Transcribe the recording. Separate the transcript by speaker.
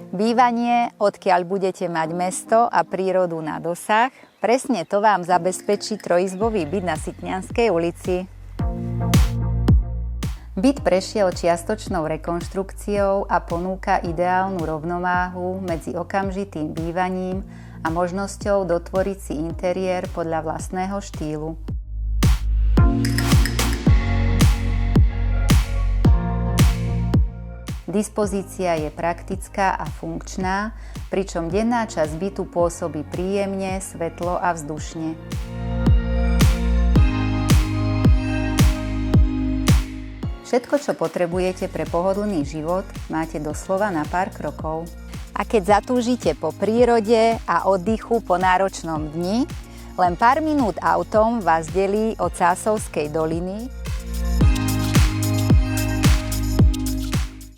Speaker 1: Bývanie, odkiaľ budete mať mesto a prírodu na dosah, presne to vám zabezpečí trojizbový byt na Sitnianskej ulici. Byt prešiel čiastočnou rekonštrukciou a ponúka ideálnu rovnováhu medzi okamžitým bývaním a možnosťou dotvoriť si interiér podľa vlastného štýlu. Dispozícia je praktická a funkčná, pričom denná časť bytu pôsobí príjemne, svetlo a vzdušne. Všetko, čo potrebujete pre pohodlný život, máte doslova na pár krokov. A keď zatúžite po prírode a oddychu po náročnom dni, len pár minút autom vás delí od Cásovskej doliny